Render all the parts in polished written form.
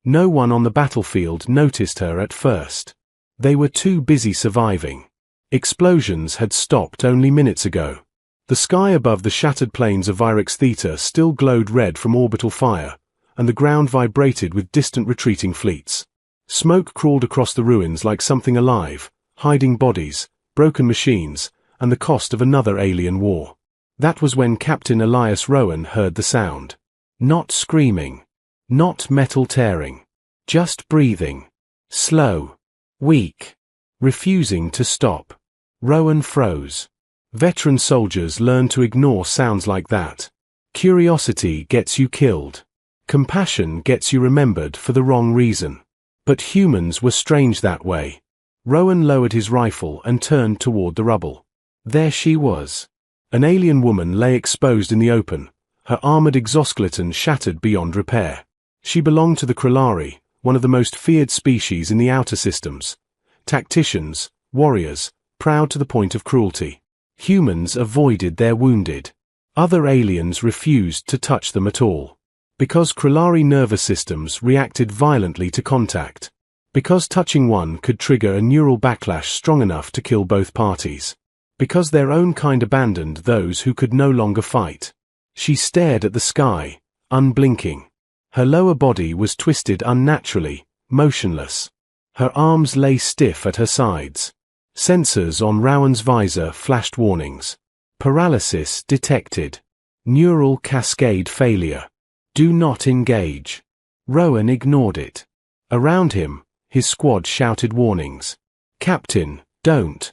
No one on the battlefield noticed her at first. They were too busy surviving. Explosions had stopped only minutes ago. The sky above the shattered plains of Virex Theta still glowed red from orbital fire, and the ground vibrated with distant retreating fleets. Smoke crawled across the ruins like something alive, hiding bodies, broken machines, and the cost of another alien war. That was when Captain Elias Rowan heard the sound. Not screaming. Not metal tearing. Just breathing. Slow. Weak. Refusing to stop. Rowan froze. Veteran soldiers learn to ignore sounds like that. Curiosity gets you killed. Compassion gets you remembered for the wrong reason. But humans were strange that way. Rowan lowered his rifle and turned toward the rubble. There she was. An alien woman lay exposed in the open, her armored exoskeleton shattered beyond repair. She belonged to the Krillari, one of the most feared species in the outer systems. Tacticians, warriors, proud to the point of cruelty. Humans avoided their wounded. Other aliens refused to touch them at all. Because Krillari nervous systems reacted violently to contact. Because touching one could trigger a neural backlash strong enough to kill both parties. Because their own kind abandoned those who could no longer fight. She stared at the sky, unblinking. Her lower body was twisted unnaturally, motionless. Her arms lay stiff at her sides. Sensors on Rowan's visor flashed warnings. Paralysis detected. Neural cascade failure. Do not engage. Rowan ignored it. Around him, his squad shouted warnings. Captain, don't.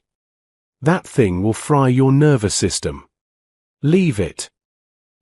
That thing will fry your nervous system. Leave it.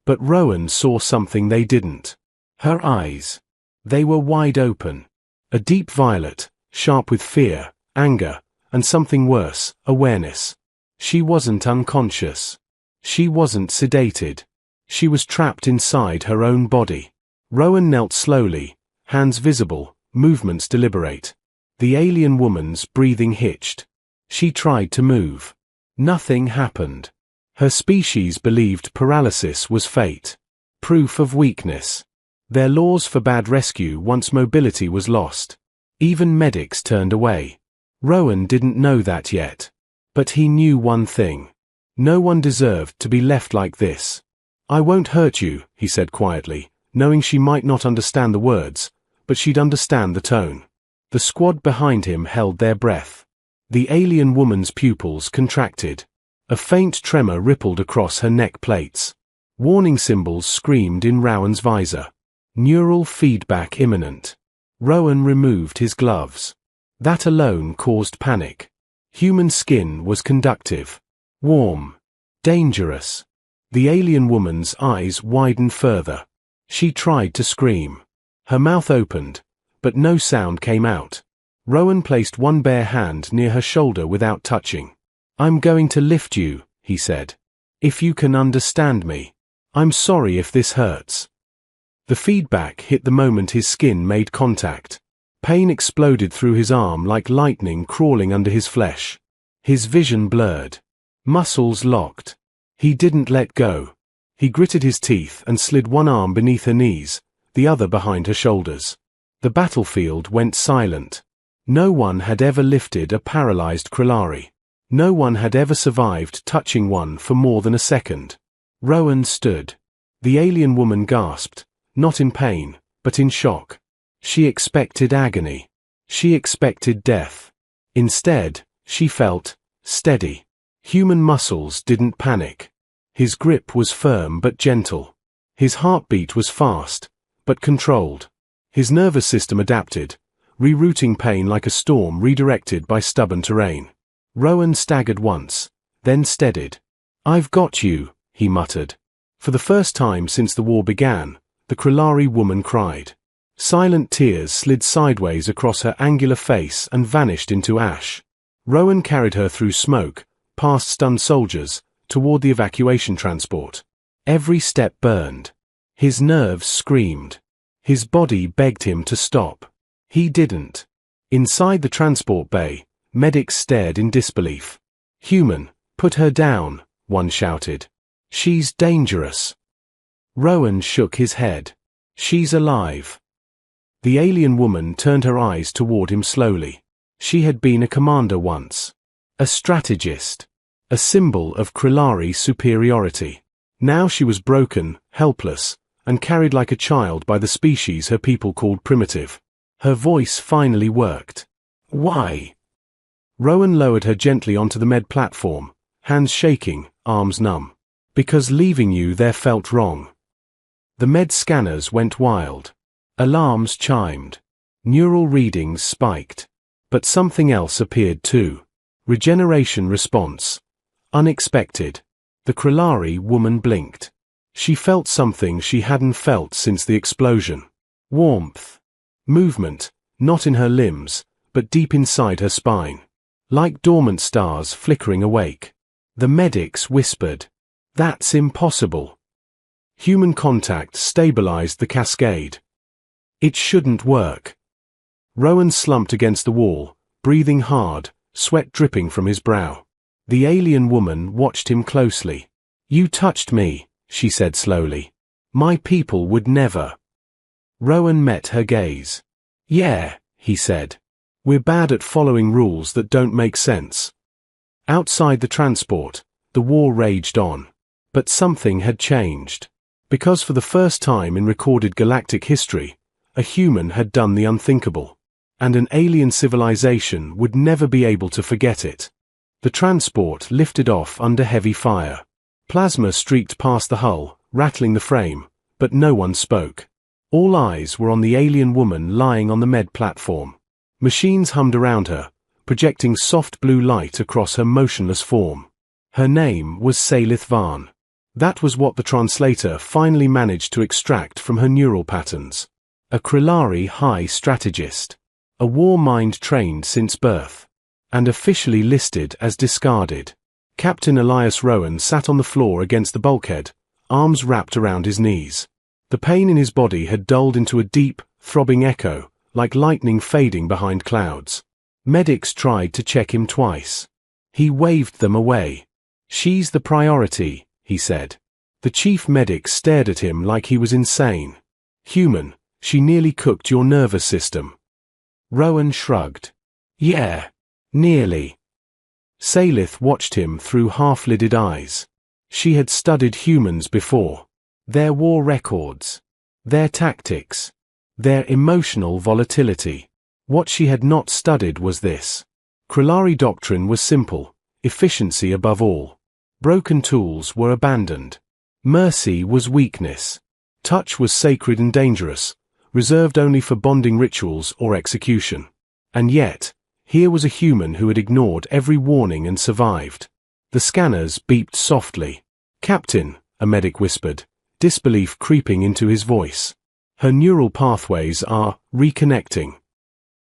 But Rowan saw something they didn't. Her eyes. They were wide open. A deep violet, sharp with fear, anger, and something worse, awareness. She wasn't unconscious. She wasn't sedated. She was trapped inside her own body. Rowan knelt slowly, hands visible, movements deliberate. The alien woman's breathing hitched. She tried to move. Nothing happened. Her species believed paralysis was fate. Proof of weakness. Their laws forbade rescue once mobility was lost. Even medics turned away. Rowan didn't know that yet. But he knew one thing. No one deserved to be left like this. I won't hurt you, he said quietly, knowing she might not understand the words, but she'd understand the tone. The squad behind him held their breath. The alien woman's pupils contracted. A faint tremor rippled across her neck plates. Warning symbols screamed in Rowan's visor. Neural feedback imminent. Rowan removed his gloves. That alone caused panic. Human skin was conductive. Warm. Dangerous. The alien woman's eyes widened further. She tried to scream. Her mouth opened, but no sound came out. Rowan placed one bare hand near her shoulder without touching. I'm going to lift you, he said. If you can understand me. I'm sorry if this hurts. The feedback hit the moment his skin made contact. Pain exploded through his arm like lightning crawling under his flesh. His vision blurred. Muscles locked. He didn't let go. He gritted his teeth and slid one arm beneath her knees, the other behind her shoulders. The battlefield went silent. No one had ever lifted a paralyzed Krillari. No one had ever survived touching one for more than a second. Rowan stood. The alien woman gasped, not in pain, but in shock. She expected agony. She expected death. Instead, she felt steady. Human muscles didn't panic. His grip was firm but gentle. His heartbeat was fast, but controlled. His nervous system adapted, rerouting pain like a storm redirected by stubborn terrain. Rowan staggered once, then steadied. I've got you, he muttered. For the first time since the war began, the Krillari woman cried. Silent tears slid sideways across her angular face and vanished into ash. Rowan carried her through smoke, past stunned soldiers, toward the evacuation transport. Every step burned. His nerves screamed. His body begged him to stop. He didn't. Inside the transport bay, medics stared in disbelief. Human, put her down, one shouted. She's dangerous. Rowan shook his head. She's alive. The alien woman turned her eyes toward him slowly. She had been a commander once. A strategist. A symbol of Krillari's superiority. Now she was broken, helpless, and carried like a child by the species her people called primitive. Her voice finally worked. Why? Rowan lowered her gently onto the med platform, hands shaking, arms numb. Because leaving you there felt wrong. The med scanners went wild. Alarms chimed. Neural readings spiked. But something else appeared too. Regeneration response. Unexpected. The Krillari woman blinked. She felt something she hadn't felt since the explosion. Warmth. Movement, not in her limbs, but deep inside her spine. Like dormant stars flickering awake. The medics whispered. That's impossible. Human contact stabilized the cascade. It shouldn't work. Rowan slumped against the wall, breathing hard, sweat dripping from his brow. The alien woman watched him closely. You touched me, she said slowly. My people would never. Rowan met her gaze. Yeah, he said. We're bad at following rules that don't make sense. Outside the transport, the war raged on. But something had changed. Because for the first time in recorded galactic history, a human had done the unthinkable. And an alien civilization would never be able to forget it. The transport lifted off under heavy fire. Plasma streaked past the hull, rattling the frame, but no one spoke. All eyes were on the alien woman lying on the med platform. Machines hummed around her, projecting soft blue light across her motionless form. Her name was Salith Varn. That was what the translator finally managed to extract from her neural patterns. A Krillari high strategist. A war mind trained since birth. And officially listed as discarded. Captain Elias Rowan sat on the floor against the bulkhead, arms wrapped around his knees. The pain in his body had dulled into a deep, throbbing echo, like lightning fading behind clouds. Medics tried to check him twice. He waved them away. She's the priority, he said. The chief medic stared at him like he was insane. Human, she nearly cooked your nervous system. Rowan shrugged. Yeah, nearly. Salith watched him through half-lidded eyes. She had studied humans before. Their war records. Their tactics. Their emotional volatility. What she had not studied was this. Krillari doctrine was simple, efficiency above all. Broken tools were abandoned. Mercy was weakness. Touch was sacred and dangerous, reserved only for bonding rituals or execution. And yet, here was a human who had ignored every warning and survived. The scanners beeped softly. Captain, a medic whispered, disbelief creeping into his voice. Her neural pathways are reconnecting.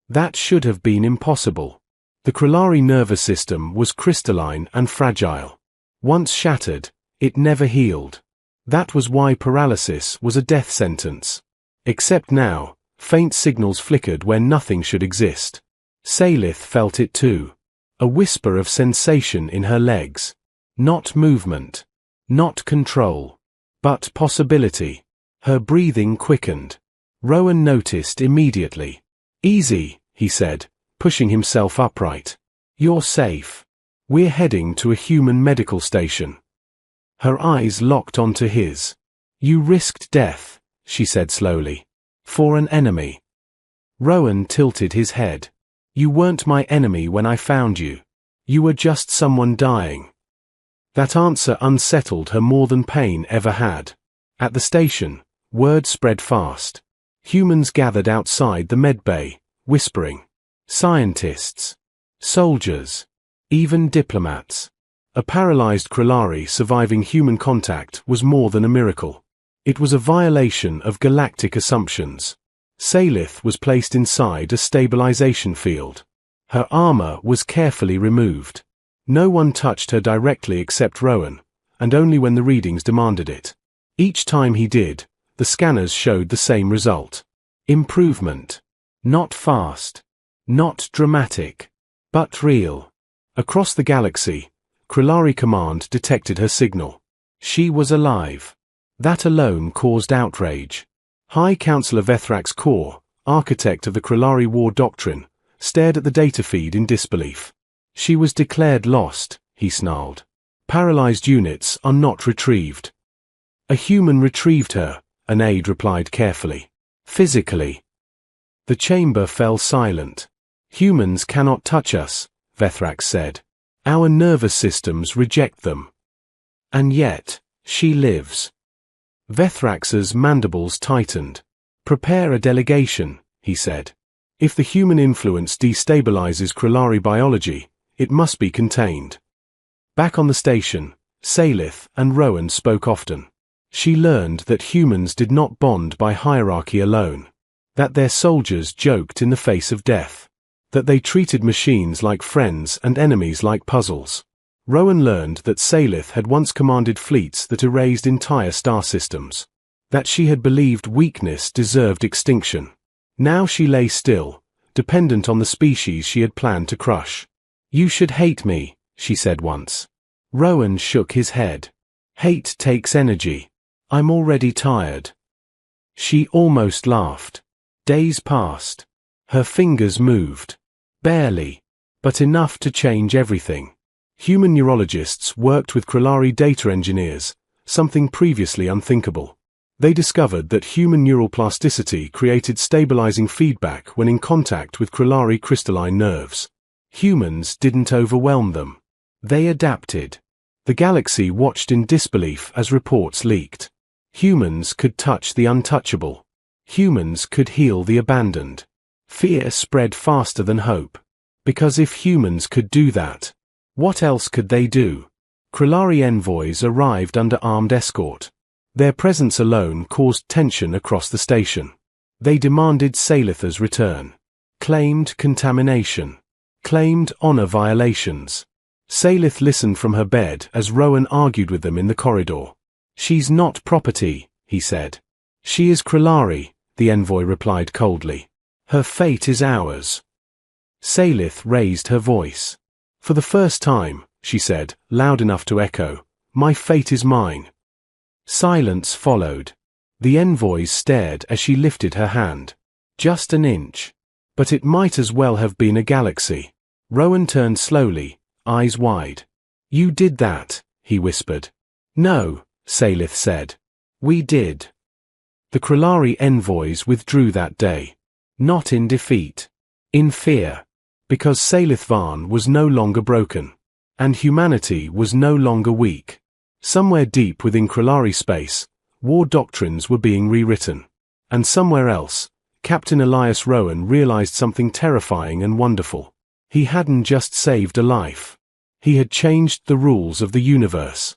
That should have been impossible. The Krillari nervous system was crystalline and fragile. Once shattered, it never healed. That was why paralysis was a death sentence. Except now, faint signals flickered where nothing should exist. Salith felt it too. A whisper of sensation in her legs. Not movement. Not control. But possibility. Her breathing quickened. Rowan noticed immediately. Easy, he said, pushing himself upright. You're safe. We're heading to a human medical station. Her eyes locked onto his. You risked death, she said slowly. For an enemy. Rowan tilted his head. You weren't my enemy when I found you. You were just someone dying. That answer unsettled her more than pain ever had. At the station, word spread fast. Humans gathered outside the med bay, whispering. Scientists. Soldiers. Even diplomats. A paralyzed Krillari surviving human contact was more than a miracle. It was a violation of galactic assumptions. Salith was placed inside a stabilization field. Her armor was carefully removed. No one touched her directly except Rowan, and only when the readings demanded it. Each time he did, the scanners showed the same result. Improvement. Not fast. Not dramatic. But real. Across the galaxy, Krillari Command detected her signal. She was alive. That alone caused outrage. High Counselor Vethrak's corps, architect of the Krillari War Doctrine, stared at the data feed in disbelief. She was declared lost, he snarled. Paralyzed units are not retrieved. A human retrieved her, an aide replied carefully. Physically. The chamber fell silent. Humans cannot touch us, Vethrax said. Our nervous systems reject them. And yet, she lives. Vethrax's mandibles tightened. Prepare a delegation, he said. If the human influence destabilizes Krillari biology, it must be contained. Back on the station, Salith and Rowan spoke often. She learned that humans did not bond by hierarchy alone. That their soldiers joked in the face of death. That they treated machines like friends and enemies like puzzles. Rowan learned that Salith had once commanded fleets that erased entire star systems. That she had believed weakness deserved extinction. Now she lay still, dependent on the species she had planned to crush. You should hate me, she said once. Rowan shook his head. Hate takes energy. I'm already tired. She almost laughed. Days passed. Her fingers moved. Barely. But enough to change everything. Human neurologists worked with Krillari data engineers, something previously unthinkable. They discovered that human neural plasticity created stabilizing feedback when in contact with Krillari crystalline nerves. Humans didn't overwhelm them. They adapted. The galaxy watched in disbelief as reports leaked. Humans could touch the untouchable. Humans could heal the abandoned. Fear spread faster than hope. Because if humans could do that, what else could they do? Krillari envoys arrived under armed escort. Their presence alone caused tension across the station. They demanded Salith's return. Claimed contamination. Claimed honor violations. Salith listened from her bed as Rowan argued with them in the corridor. She's not property, he said. She is Krillari, the envoy replied coldly. Her fate is ours. Salith raised her voice. For the first time, she said, loud enough to echo, my fate is mine. Silence followed. The envoys stared as she lifted her hand. Just an inch. But it might as well have been a galaxy. Rowan turned slowly, eyes wide. You did that, he whispered. No, Salith said. We did. The Krillari envoys withdrew that day. Not in defeat. In fear. Because Salith Varn was no longer broken. And humanity was no longer weak. Somewhere deep within Krillari space, war doctrines were being rewritten. And somewhere else, Captain Elias Rowan realized something terrifying and wonderful. He hadn't just saved a life. He had changed the rules of the universe.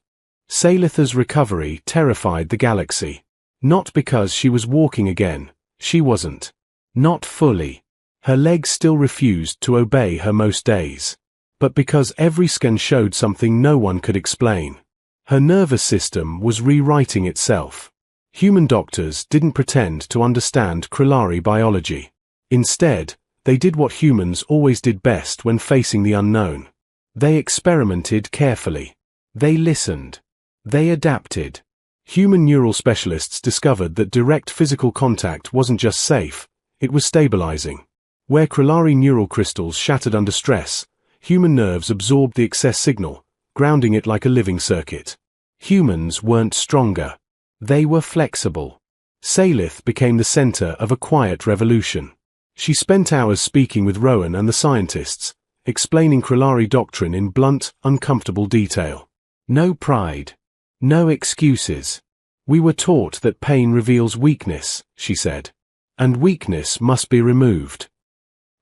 Salith's recovery terrified the galaxy. Not because she was walking again, she wasn't. Not fully. Her legs still refused to obey her most days. But because every scan showed something no one could explain. Her nervous system was rewriting itself. Human doctors didn't pretend to understand Krillari biology. Instead, they did what humans always did best when facing the unknown. They experimented carefully. They listened. They adapted. Human neural specialists discovered that direct physical contact wasn't just safe, it was stabilizing. Where Krillari neural crystals shattered under stress, human nerves absorbed the excess signal, grounding it like a living circuit. Humans weren't stronger. They were flexible. Salith became the center of a quiet revolution. She spent hours speaking with Rowan and the scientists, explaining Krillari doctrine in blunt, uncomfortable detail. No pride. No excuses. We were taught that pain reveals weakness, she said. And weakness must be removed.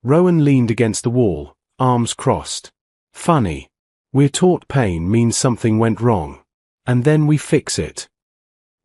Rowan leaned against the wall, arms crossed. Funny. We're taught pain means something went wrong. And then we fix it.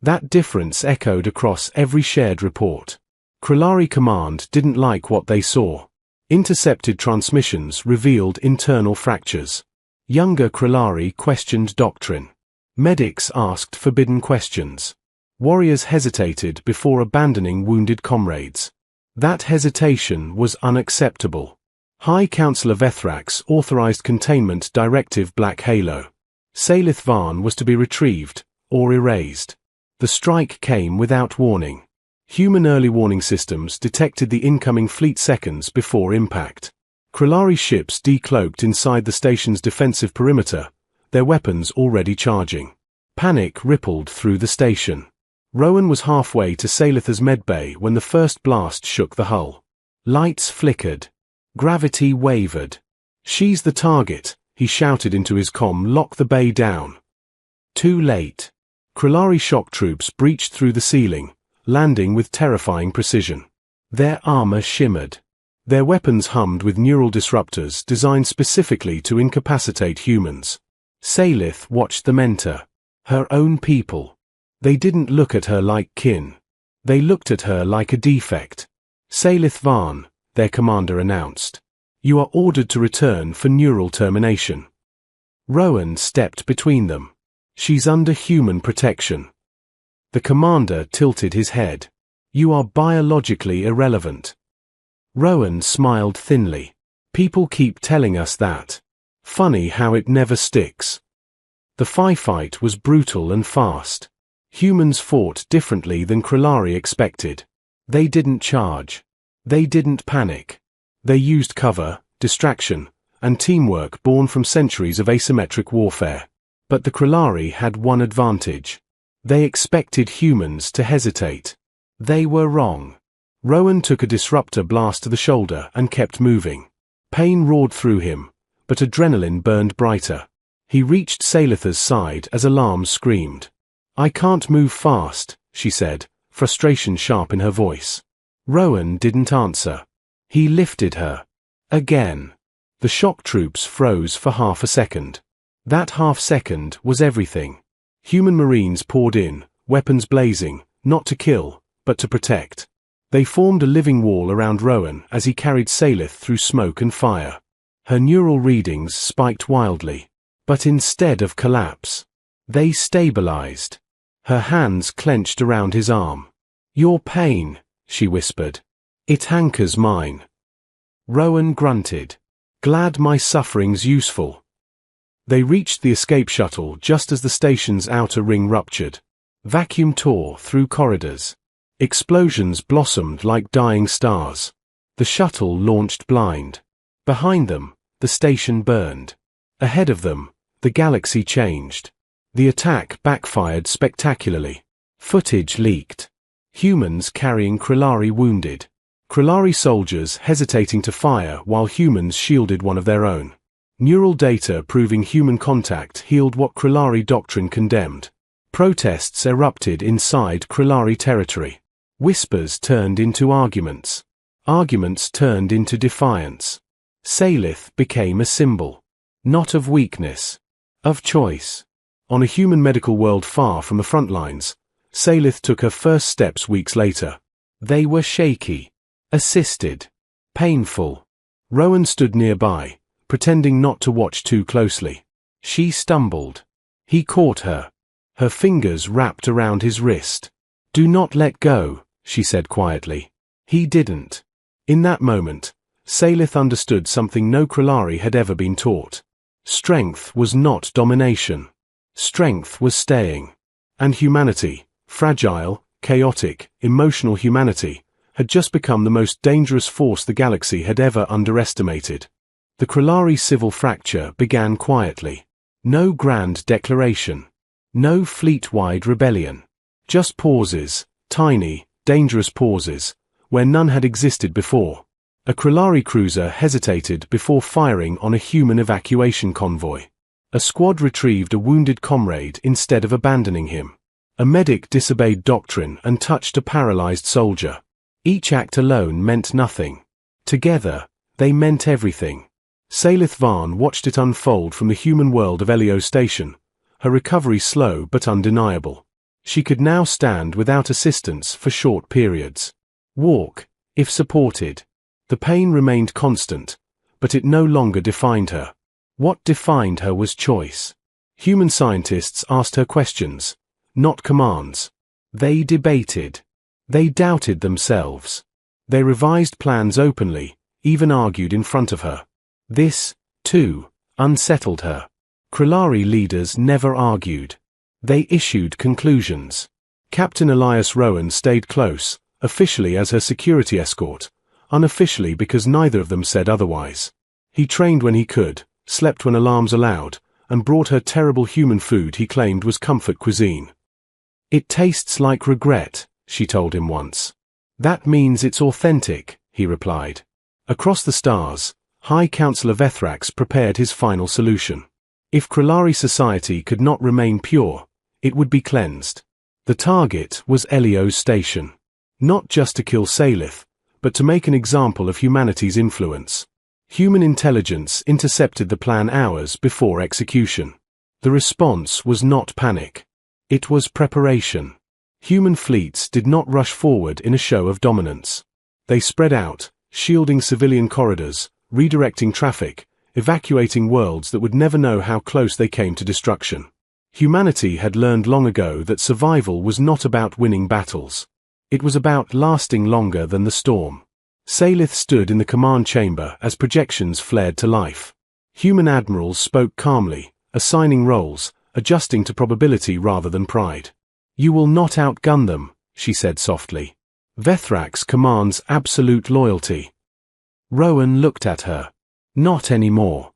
That difference echoed across every shared report. Krillari Command didn't like what they saw. Intercepted transmissions revealed internal fractures. Younger Krillari questioned doctrine. Medics asked forbidden questions. Warriors hesitated before abandoning wounded comrades. That hesitation was unacceptable. High Counselor Vethrax authorized Containment Directive Black Halo. Salith Varn was to be retrieved, or erased. The strike came without warning. Human early warning systems detected the incoming fleet seconds before impact. Krillari ships decloaked inside the station's defensive perimeter, their weapons already charging. Panic rippled through the station. Rowan was halfway to Salith's medbay when the first blast shook the hull. Lights flickered. Gravity wavered. "She's the target," he shouted into his comm. "Lock the bay down." Too late. Krillari shock troops breached through the ceiling, landing with terrifying precision. Their armor shimmered. Their weapons hummed with neural disruptors designed specifically to incapacitate humans. Salith watched them enter. Her own people. They didn't look at her like kin. They looked at her like a defect. "Salith Varn," their commander announced. "You are ordered to return for neural termination." Rowan stepped between them. "She's under human protection." The commander tilted his head. "You are biologically irrelevant." Rowan smiled thinly. "People keep telling us that. Funny how it never sticks." The firefight was brutal and fast. Humans fought differently than Krillari expected. They didn't charge. They didn't panic. They used cover, distraction, and teamwork born from centuries of asymmetric warfare. But the Krillari had one advantage. They expected humans to hesitate. They were wrong. Rowan took a disruptor blast to the shoulder and kept moving. Pain roared through him, but adrenaline burned brighter. He reached Salith's side as alarm screamed. "I can't move fast," she said, frustration sharp in her voice. Rowan didn't answer. He lifted her. Again. The shock troops froze for half a second. That half second was everything. Human Marines poured in, weapons blazing, not to kill, but to protect. They formed a living wall around Rowan as he carried Salith through smoke and fire. Her neural readings spiked wildly. But instead of collapse, they stabilized. Her hands clenched around his arm. "Your pain," she whispered. "It anchors mine." Rowan grunted. "Glad my suffering's useful." They reached the escape shuttle just as the station's outer ring ruptured. Vacuum tore through corridors. Explosions blossomed like dying stars. The shuttle launched blind. Behind them, the station burned. Ahead of them, the galaxy changed. The attack backfired spectacularly. Footage leaked. Humans carrying Krillari wounded. Krillari soldiers hesitating to fire while humans shielded one of their own. Neural data proving human contact healed what Krillari doctrine condemned. Protests erupted inside Krillari territory. Whispers turned into arguments. Arguments turned into defiance. Salith became a symbol. Not of weakness. Of choice. On a human medical world far from the front lines, Salith took her first steps weeks later. They were shaky. Assisted. Painful. Rowan stood nearby, pretending not to watch too closely. She stumbled. He caught her. Her fingers wrapped around his wrist. "Do not let go," she said quietly. He didn't. In that moment, Salith understood something no Krillari had ever been taught. Strength was not domination. Strength was staying. And humanity, fragile, chaotic, emotional humanity, had just become the most dangerous force the galaxy had ever underestimated. The Krillari civil fracture began quietly. No grand declaration. No fleet-wide rebellion. Just pauses, tiny, dangerous pauses, where none had existed before. A Krillari cruiser hesitated before firing on a human evacuation convoy. A squad retrieved a wounded comrade instead of abandoning him. A medic disobeyed doctrine and touched a paralyzed soldier. Each act alone meant nothing. Together, they meant everything. Salith Varn watched it unfold from the human world of Elio Station, her recovery slow but undeniable. She could now stand without assistance for short periods. Walk, if supported. The pain remained constant, but it no longer defined her. What defined her was choice. Human scientists asked her questions, not commands. They debated. They doubted themselves. They revised plans openly, even argued in front of her. This, too, unsettled her. Krillari leaders never argued. They issued conclusions. Captain Elias Rowan stayed close, officially as her security escort, unofficially because neither of them said otherwise. He trained when he could, slept when alarms allowed, and brought her terrible human food he claimed was comfort cuisine. "It tastes like regret," she told him once. "That means it's authentic," he replied. Across the stars, High Counselor Vethrax prepared his final solution. If Krillari society could not remain pure, it would be cleansed. The target was Elio's station. Not just to kill Salith, but to make an example of humanity's influence. Human intelligence intercepted the plan hours before execution. The response was not panic. It was preparation. Human fleets did not rush forward in a show of dominance. They spread out, shielding civilian corridors, redirecting traffic, evacuating worlds that would never know how close they came to destruction. Humanity had learned long ago that survival was not about winning battles. It was about lasting longer than the storm. Salith stood in the command chamber as projections flared to life. Human admirals spoke calmly, assigning roles, adjusting to probability rather than pride. "You will not outgun them," she said softly. "Vethrax commands absolute loyalty." Rowan looked at her. "Not anymore."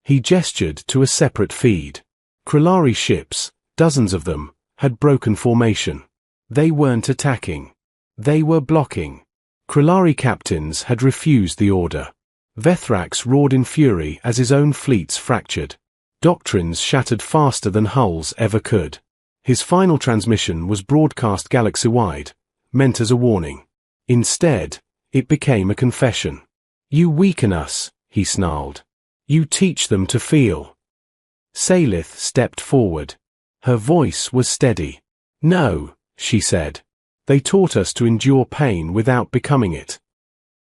He gestured to a separate feed. Krillari ships, dozens of them, had broken formation. They weren't attacking. They were blocking. Krillari captains had refused the order. Vethrax roared in fury as his own fleets fractured. Doctrines shattered faster than hulls ever could. His final transmission was broadcast galaxy-wide, meant as a warning. Instead, it became a confession. "You weaken us," he snarled. "You teach them to feel." Salith stepped forward. Her voice was steady. "No," she said. "They taught us to endure pain without becoming it."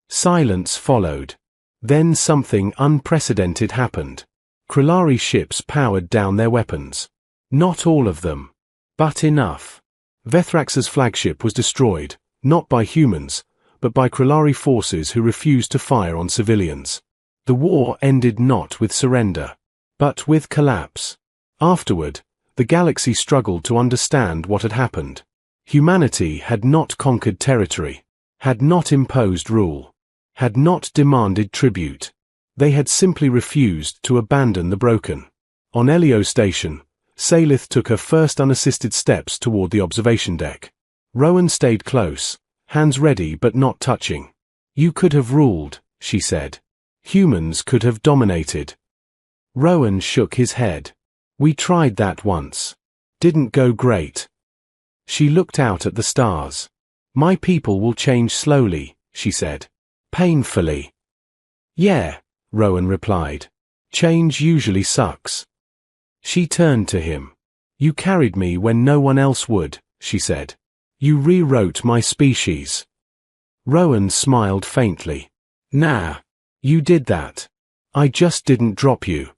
Silence followed. Then something unprecedented happened. Krillari ships powered down their weapons. Not all of them, but enough. Vethrax's flagship was destroyed, not by humans, but by Krillari forces who refused to fire on civilians. The war ended not with surrender, but with collapse. Afterward, the galaxy struggled to understand what had happened. Humanity had not conquered territory, had not imposed rule, had not demanded tribute. They had simply refused to abandon the broken. On Elio's station, Salith took her first unassisted steps toward the observation deck. Rowan stayed close, hands ready but not touching. "You could have ruled," she said. "Humans could have dominated." Rowan shook his head. "We tried that once. Didn't go great." She looked out at the stars. "My people will change slowly," she said. "Painfully." "Yeah," Rowan replied. "Change usually sucks." She turned to him. "You carried me when no one else would," she said. "You rewrote my species." Rowan smiled faintly. "Nah. You did that. I just didn't drop you."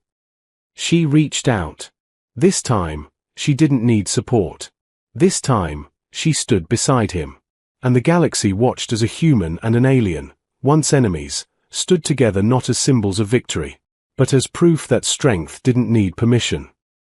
She reached out. This time, she didn't need support. This time, she stood beside him. And the galaxy watched as a human and an alien, once enemies, stood together not as symbols of victory, but as proof that strength didn't need permission.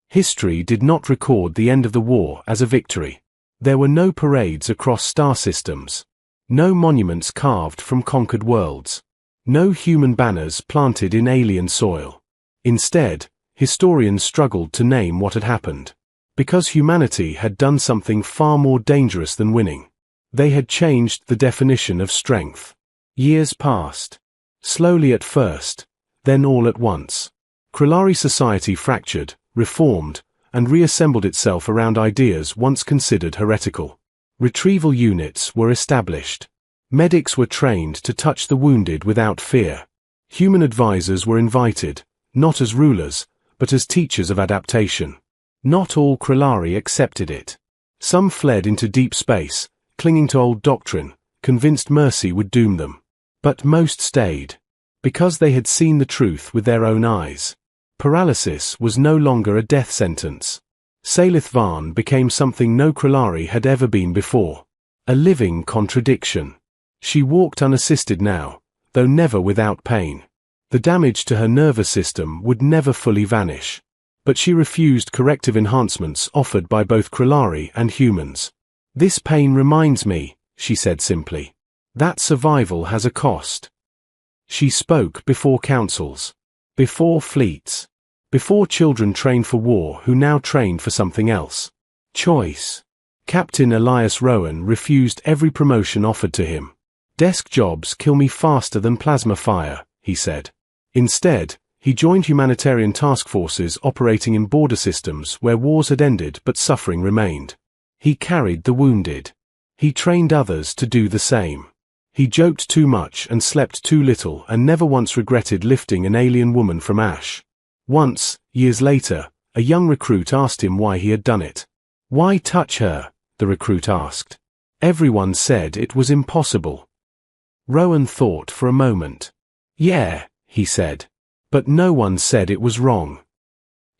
History did not record the end of the war as a victory. There were no parades across star systems. No monuments carved from conquered worlds. No human banners planted in alien soil. Instead, historians struggled to name what had happened. Because humanity had done something far more dangerous than winning. They had changed the definition of strength. Years passed. Slowly at first, then all at once. Krillari society fractured, reformed, and reassembled itself around ideas once considered heretical. Retrieval units were established. Medics were trained to touch the wounded without fear. Human advisors were invited, not as rulers, but as teachers of adaptation. Not all Krillari accepted it. Some fled into deep space, clinging to old doctrine, convinced mercy would doom them. But most stayed, because they had seen the truth with their own eyes. Paralysis was no longer a death sentence. Salith Varn became something no Krillari had ever been before. A living contradiction. She walked unassisted now, though never without pain. The damage to her nervous system would never fully vanish. But she refused corrective enhancements offered by both Krillari and humans. "This pain reminds me," she said simply. That survival has a cost. She spoke before councils, before fleets, before children trained for war who now trained for something else. Choice. Captain Elias Rowan refused every promotion offered to him. Desk jobs kill me faster than plasma fire, he said. Instead, he joined humanitarian task forces operating in border systems where wars had ended but suffering remained. He carried the wounded. He trained others to do the same. He joked too much and slept too little and never once regretted lifting an alien woman from ash. Once, years later, a young recruit asked him why he had done it. Why touch her? The recruit asked. Everyone said it was impossible. Rowan thought for a moment. Yeah, he said. But no one said it was wrong.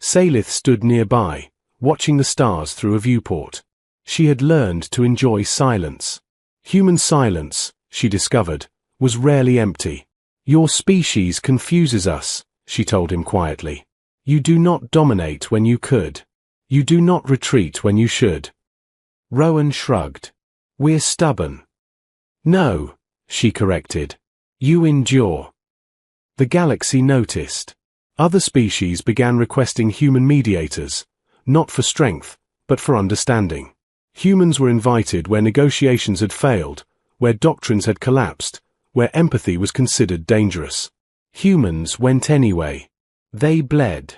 Salith stood nearby, watching the stars through a viewport. She had learned to enjoy silence. Human silence, she discovered, was rarely empty. Your species confuses us, she told him quietly. You do not dominate when you could. You do not retreat when you should. Rowan shrugged. We're stubborn. No, she corrected. You endure. The galaxy noticed. Other species began requesting human mediators, not for strength, but for understanding. Humans were invited where negotiations had failed, where doctrines had collapsed, where empathy was considered dangerous. Humans went anyway. They bled.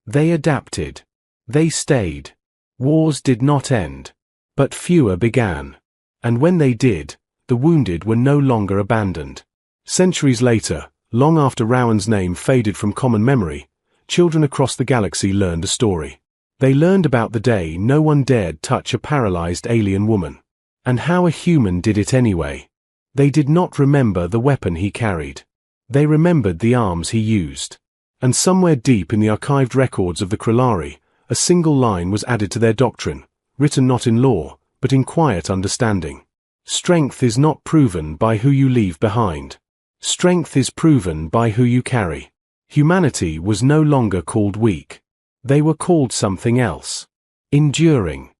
They adapted. They stayed. Wars did not end. But fewer began. And when they did, the wounded were no longer abandoned. Centuries later, long after Rowan's name faded from common memory, children across the galaxy learned a story. They learned about the day no one dared touch a paralyzed alien woman. And how a human did it anyway. They did not remember the weapon he carried. They remembered the arms he used. And somewhere deep in the archived records of the Krillari, a single line was added to their doctrine, written not in law, but in quiet understanding. Strength is not proven by who you leave behind. Strength is proven by who you carry. Humanity was no longer called weak. They were called something else. Enduring.